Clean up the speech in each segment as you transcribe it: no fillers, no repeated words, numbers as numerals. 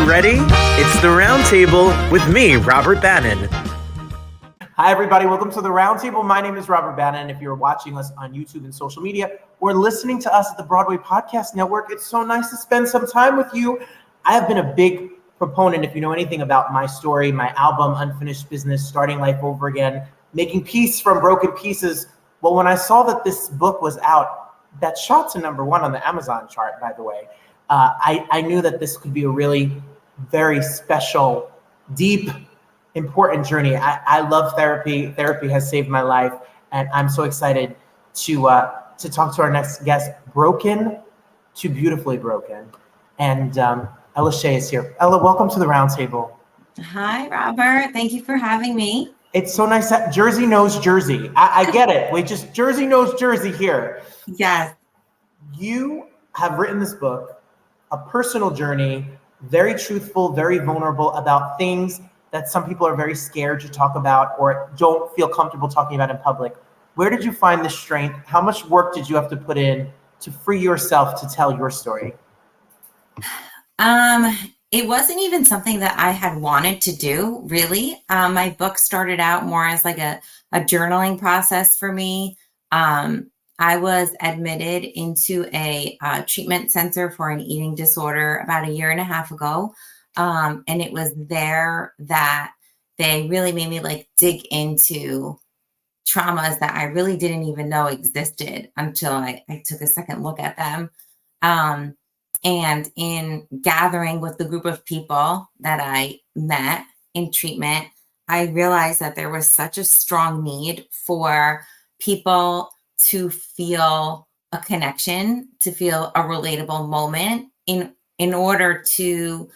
ready? It's the Roundtable with me, Robert Bannon. Hi, everybody. Welcome to the Roundtable. My name is Robert Bannon. If you're watching us on YouTube and social media or listening to us at the Broadway Podcast Network, it's so nice to spend some time with you. I have been a big proponent, if you know anything about my story, my album, Unfinished Business, Starting Life Over Again, making peace from broken pieces. Well, when I saw that this book was out, that shot to number one on the Amazon chart, by the way, I knew that this could be a really very special, deep, important journey. I love therapy. Therapy has saved my life, and I'm so excited to talk to our next guest, Broken to Beautifully Broken. And Ella Shae is here. Ella, welcome to the Roundtable. Hi, Robert. Thank you for having me. It's so nice that Jersey knows Jersey. I get it. We just Jersey knows Jersey here. Yes. You have written this book, a personal journey, very truthful, very vulnerable about things that some people are very scared to talk about or don't feel comfortable talking about in public. Where did you find the strength? How much work did you have to put in to free yourself to tell your story? It wasn't even something that I had wanted to do, really. My book started out more as like a journaling process for me. I was admitted into a treatment center for an eating disorder about 1.5 years ago. And it was there that they really made me like dig into traumas that I really didn't even know existed until I took a second look at them. And in gathering with the group of people that I met in treatment, I realized that there was such a strong need for people to feel a connection, to feel a relatable moment in order to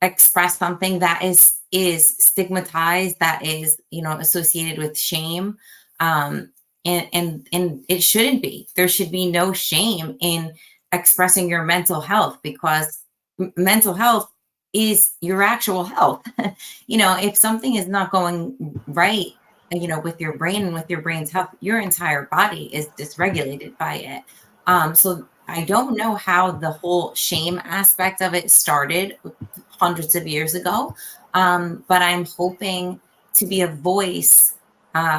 express something that is stigmatized, that is, associated with shame. And it shouldn't be. There should be no shame in expressing your mental health, because mental health is your actual health. If something is not going right, with your brain and with your brain's health, your entire body is dysregulated by it. So I don't know how the whole shame aspect of it started hundreds of years ago, but I'm hoping to be a voice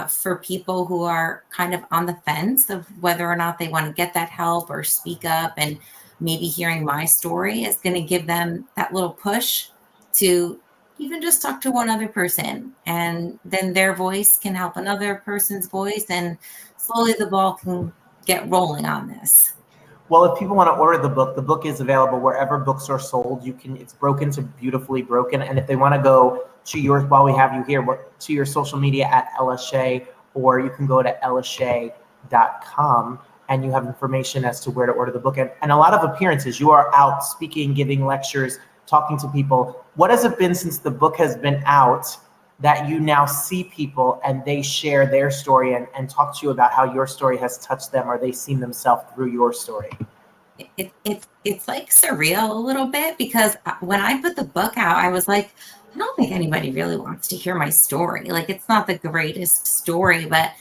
for people who are kind of on the fence of whether or not they want to get that help or speak up, and maybe hearing my story is going to give them that little push to even just talk to one other person, and then their voice can help another person's voice, and slowly the ball can get rolling on this. Well, if people want to order the book is available wherever books are sold. It's Broken to Beautifully Broken. And if they want to go to yours while we have you here, to your social media at Ella Shae, or you can go to ellashae.com and you have information as to where to order the book. And a lot of appearances. You are out speaking, giving lectures, talking to people. What has it been since the book has been out that you now see people and they share their story and talk to you about how your story has touched them, or they've seen themselves through your story? It's like surreal a little bit, because when I put the book out, I was like, I don't think anybody really wants to hear my story. Like, it's not the greatest story, but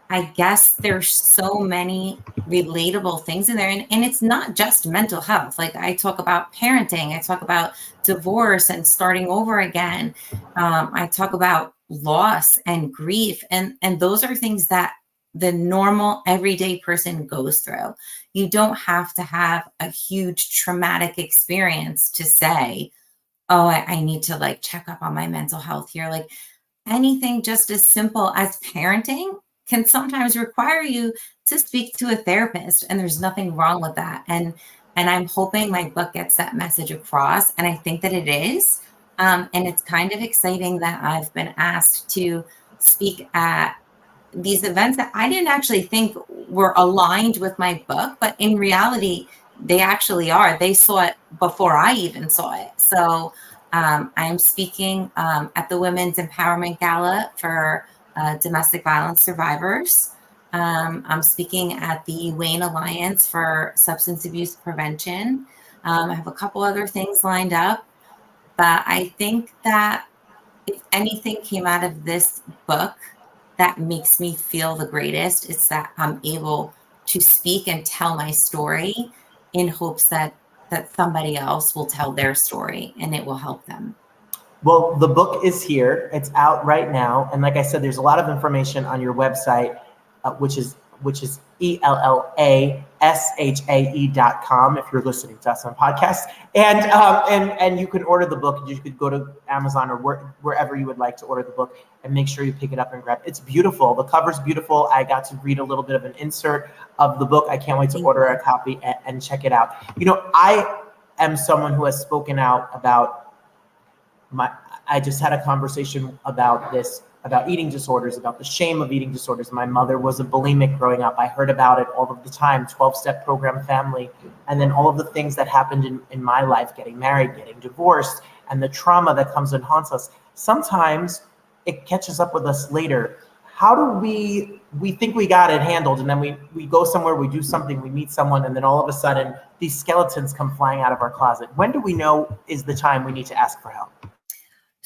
I guess there's so many relatable things in there. And it's not just mental health. Like, I talk about parenting, I talk about divorce and starting over again. I talk about loss and grief. And those are things that the normal everyday person goes through. You don't have to have a huge traumatic experience to say, oh, I need to like check up on my mental health here. Like, anything just as simple as parenting can sometimes require you to speak to a therapist, and there's nothing wrong with that. And I'm hoping my book gets that message across, and I think that it is. And it's kind of exciting that I've been asked to speak at these events that I didn't actually think were aligned with my book, but in reality, they actually are. They saw it before I even saw it. So I'm speaking at the Women's Empowerment Gala for domestic violence survivors. I'm speaking at the Wayne Alliance for Substance Abuse Prevention. I have a couple other things lined up, but I think that if anything came out of this book that makes me feel the greatest, it's that I'm able to speak and tell my story in hopes that that somebody else will tell their story and it will help them. Well, the book is here. It's out right now. And like I said, there's a lot of information on your website, which is ELLASHAE.com if you're listening to us on podcasts. And you can order the book. You could go to Amazon or wherever you would like to order the book and make sure you pick it up and grab it. It's beautiful. The cover's beautiful. I got to read a little bit of an insert of the book. I can't wait to order a copy and check it out. You know, I am someone who has spoken out about I just had a conversation about this, about eating disorders, about the shame of eating disorders. My mother was a bulimic growing up. I heard about it all of the time, 12-step program family, and then all of the things that happened in my life, getting married, getting divorced, and the trauma that comes and haunts us. Sometimes it catches up with us later. How do we think we got it handled, and then we go somewhere, we do something, we meet someone, and then all of a sudden these skeletons come flying out of our closet? When do we know is the time we need to ask for help?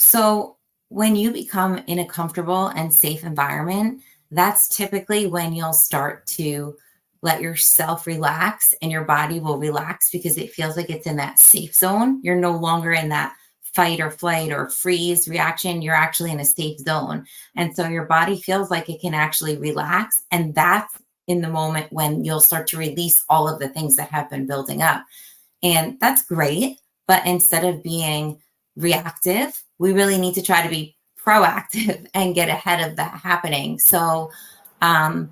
So when you become in a comfortable and safe environment, that's typically when you'll start to let yourself relax and your body will relax because it feels like it's in that safe zone. You're no longer in that fight or flight or freeze reaction. You're actually in a safe zone. And so your body feels like it can actually relax. And that's in the moment when you'll start to release all of the things that have been building up. And that's great. But instead of being reactive, we really need to try to be proactive and get ahead of that happening. So I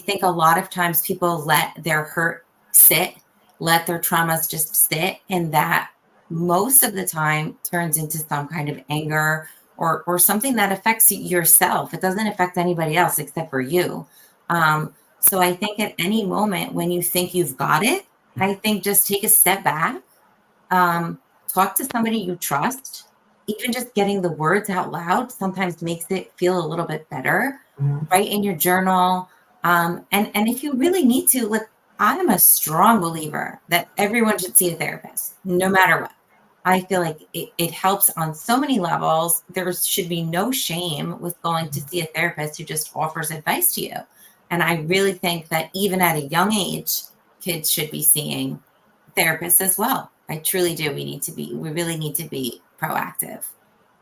think a lot of times people let their hurt sit, let their traumas just sit, and that most of the time turns into some kind of anger or something that affects yourself. It doesn't affect anybody else except for you. So I think at any moment when you think you've got it, I think just take a step back, talk to somebody you trust. Even just getting the words out loud sometimes makes it feel a little bit better. Write in your journal. And if you really need to, like, I am a strong believer that everyone should see a therapist, no matter what. I feel like it helps on so many levels. There should be no shame with going to see a therapist who just offers advice to you. And I really think that even at a young age, kids should be seeing therapists as well. I truly do. We really need to be proactive.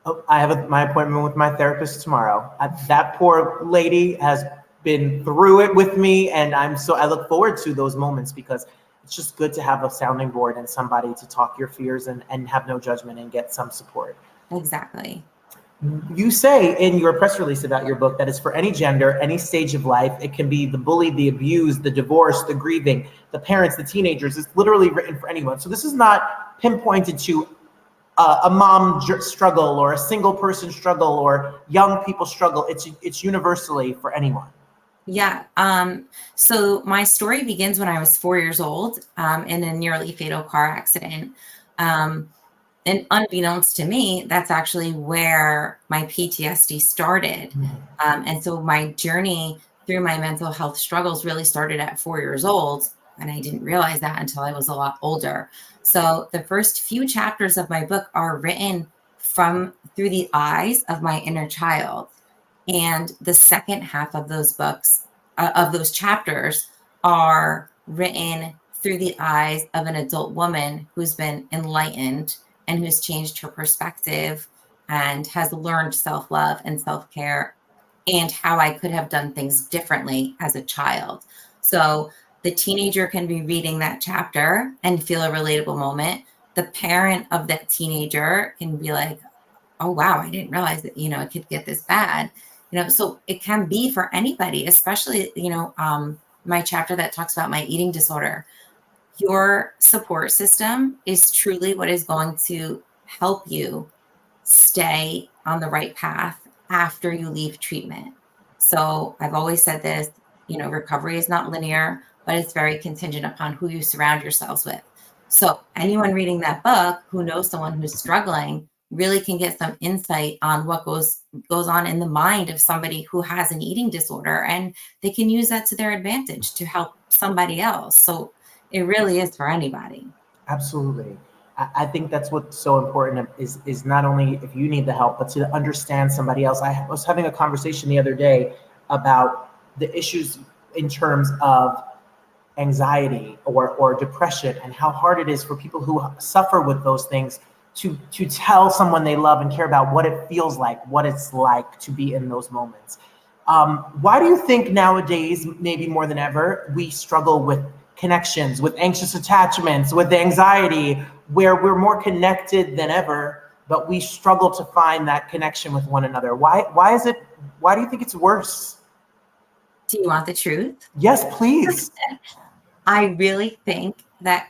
Oh, I have my appointment with my therapist tomorrow. That poor lady has been through it with me, and I look forward to those moments because it's just good to have a sounding board and somebody to talk your fears and have no judgment and get some support. Exactly. You say in your press release about your book that it's for any gender, any stage of life. It can be the bullied, the abused, the divorced, the grieving, the parents, the teenagers. It's literally written for anyone. So this is not pinpointed to a mom struggle or a single person struggle or young people struggle. It's universally for anyone. Yeah. So my story begins when I was 4 years old in a nearly fatal car accident. And unbeknownst to me, that's actually where my PTSD started. And so my journey through my mental health struggles really started at 4 years old. And I didn't realize that until I was a lot older. So the first few chapters of my book are written through the eyes of my inner child. And the second half of those books, of those chapters, are written through the eyes of an adult woman who's been enlightened and who's changed her perspective and has learned self-love and self-care and how I could have done things differently as a child. So the teenager can be reading that chapter and feel a relatable moment. The parent of that teenager can be like, oh, wow, I didn't realize that, it could get this bad. So it can be for anybody, especially, my chapter that talks about my eating disorder. Your support system is truly what is going to help you stay on the right path after you leave treatment. So I've always said this, recovery is not linear, but it's very contingent upon who you surround yourselves with. So anyone reading that book who knows someone who's struggling really can get some insight on what goes on in the mind of somebody who has an eating disorder, and they can use that to their advantage to help somebody else. So it really is for anybody. Absolutely. I think that's what's so important is not only if you need the help, but to understand somebody else. I was having a conversation the other day about the issues in terms of anxiety or depression, and how hard it is for people who suffer with those things to tell someone they love and care about what it feels like, what it's like to be in those moments. Why do you think nowadays, maybe more than ever, we struggle with connections, with anxious attachments, with anxiety, where we're more connected than ever, but we struggle to find that connection with one another? Why is it? Why do you think it's worse? Do you want the truth? Yes, please. I really think that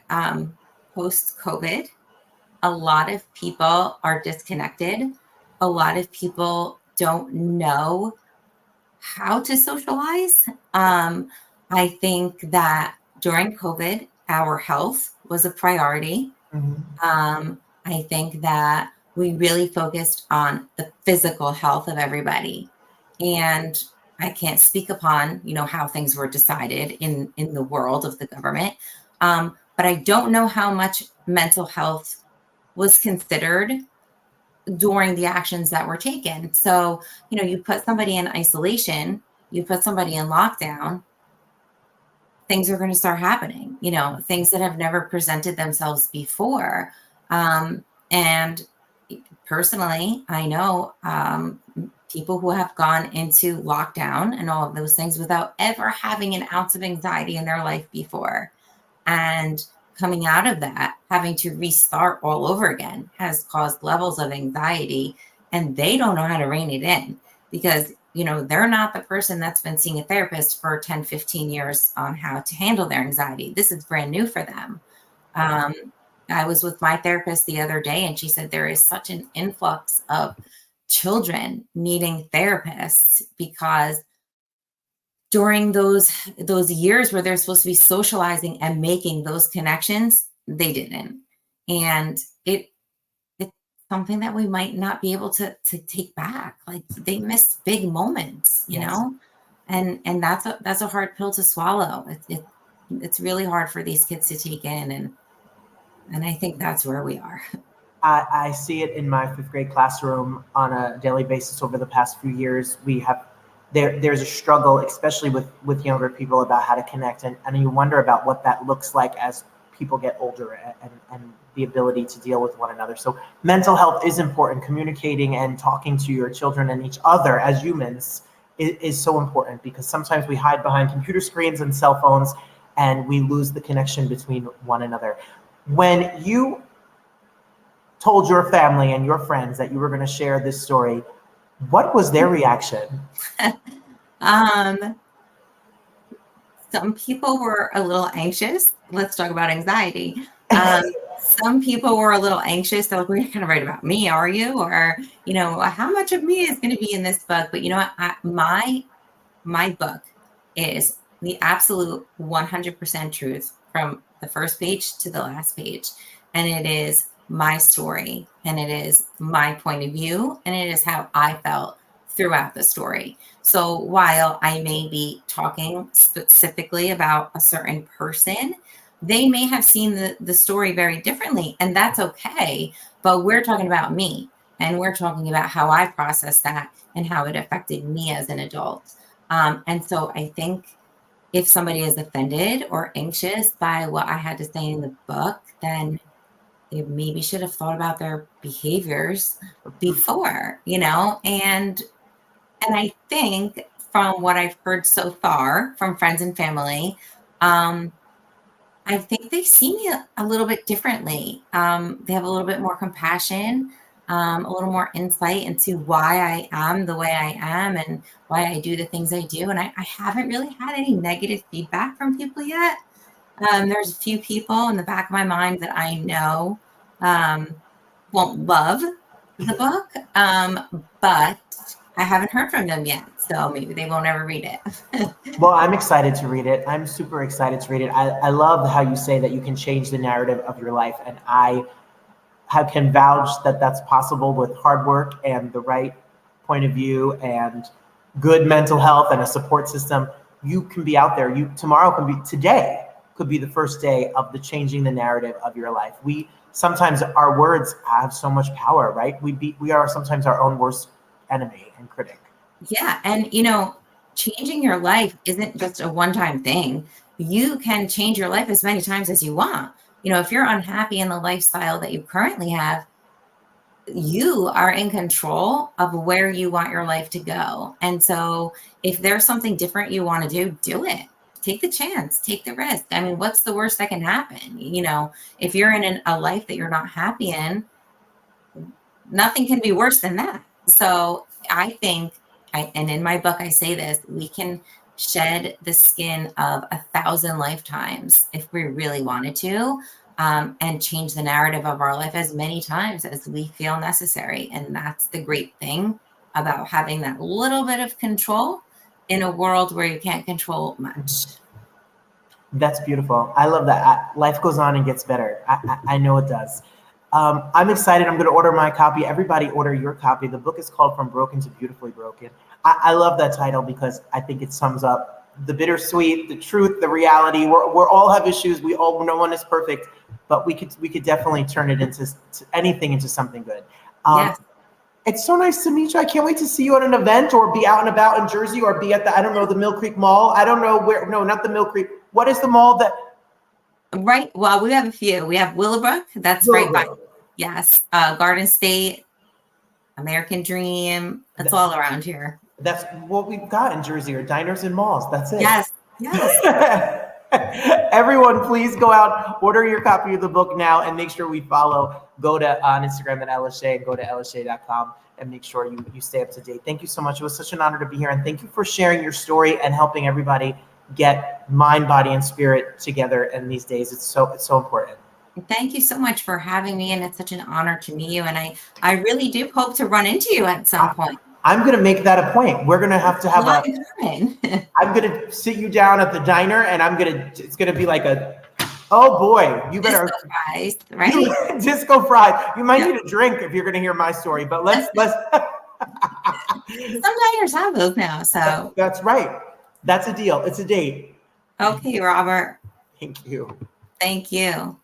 post-COVID, a lot of people are disconnected. A lot of people don't know how to socialize. I think that during COVID, our health was a priority. I think that we really focused on the physical health of everybody. And I can't speak upon, how things were decided in the world of the government. But I don't know how much mental health was considered during the actions that were taken. So, you put somebody in isolation, you put somebody in lockdown, things are going to start happening, things that have never presented themselves before. And personally, I know people who have gone into lockdown and all of those things without ever having an ounce of anxiety in their life before. And coming out of that, having to restart all over again has caused levels of anxiety, and they don't know how to rein it in because, they're not the person that's been seeing a therapist for 10, 15 years on how to handle their anxiety. This is brand new for them. I was with my therapist the other day, and she said there is such an influx of children needing therapists because during those years where they're supposed to be socializing and making those connections, they didn't. And it's something that we might not be able to take back. Like they missed big moments, you know, and that's a hard pill to swallow. It's really hard for these kids to take in, and I think that's where we are. I see it in my fifth grade classroom on a daily basis over the past few years. There's a struggle, especially with younger people, about how to connect, and you wonder about what that looks like as people get older and the ability to deal with one another. So mental health is important. Communicating and talking to your children and each other as humans is so important, because sometimes we hide behind computer screens and cell phones and we lose the connection between one another. When you told your family and your friends that you were going to share this story, what was their reaction? Some people were a little anxious. Let's talk about anxiety. Some people were a little anxious. They're like, "Well, you're going to write about me, are you? Or, how much of me is going to be in this book?" But you know what? My book is the absolute 100% truth from the first page to the last page. And it is my story, and it is my point of view, and it is how I felt throughout the story. So while I may be talking specifically about a certain person, they may have seen the story very differently, and that's okay. But we're talking about me, and we're talking about how I processed that and how it affected me as an adult. And so I think if somebody is offended or anxious by what I had to say in the book, then they maybe should have thought about their behaviors before, and I think from what I've heard so far from friends and family, I think they see me a little bit differently. They have a little bit more compassion, a little more insight into why I am the way I am and why I do the things I do. And I haven't really had any negative feedback from people yet. There's a few people in the back of my mind that I know won't love the book, but I haven't heard from them yet, so maybe they won't ever read it. Well, I'm excited to read it. I'm super excited to read it. I love how you say that you can change the narrative of your life, and I can vouch that that's possible with hard work and the right point of view and good mental health and a support system. You can be out there. Today could be the first day of the changing the narrative of your life. Sometimes our words have so much power, right? We are sometimes our own worst enemy and critic. Yeah. And, changing your life isn't just a one-time thing. you can change your life as many times as you want. If you're unhappy in the lifestyle that you currently have, you are in control of where you want your life to go. And so if there's something different you want to do it. Take the chance, take the risk. I mean, what's the worst that can happen? If you're in a life that you're not happy in, nothing can be worse than that. So I think, and in my book, I say this, we can shed the skin of 1,000 lifetimes if we really wanted to, and change the narrative of our life as many times as we feel necessary. And that's the great thing about having that little bit of control in a world where you can't control much. That's beautiful. I love that. Life goes on and gets better. I know it does. I'm excited. I'm going to order my copy. Everybody order your copy. The book is called From Broken to Beautifully Broken. I love that title because I think it sums up the bittersweet, the truth, the reality. We all have issues. No one is perfect, but we could definitely turn it into anything into something good. Yes. It's so nice to meet you. I can't wait to see you at an event or be out and about in Jersey or be at the Mill Creek Mall. I don't know where. No, not the Mill Creek. What is the mall that? Right. Well, we have a few. We have Willowbrook. That's right by. Yes. Garden State, American Dream. That's all around here. That's what we've got in Jersey, or diners and malls. That's it. Yes. Yes. Everyone, please go out, order your copy of the book now, and make sure we follow. Go to on Instagram at Ella Shae, and go to ellashae.com, and make sure you stay up to date. Thank you so much. It was such an honor to be here, and thank you for sharing your story and helping everybody get mind, body, and spirit together in these days. It's so important. Thank you so much for having me, and it's such an honor to meet you. And I really do hope to run into you at some point. I'm going to make that a point. We're going to have I'm going to sit you down at the diner, and it's going to be like oh boy, you better. Disco fries, right? Disco fries. You might need a drink if you're going to hear my story, but let's. Some diners have those now, so. That's right. That's a deal. It's a date. Okay, Robert. Thank you. Thank you.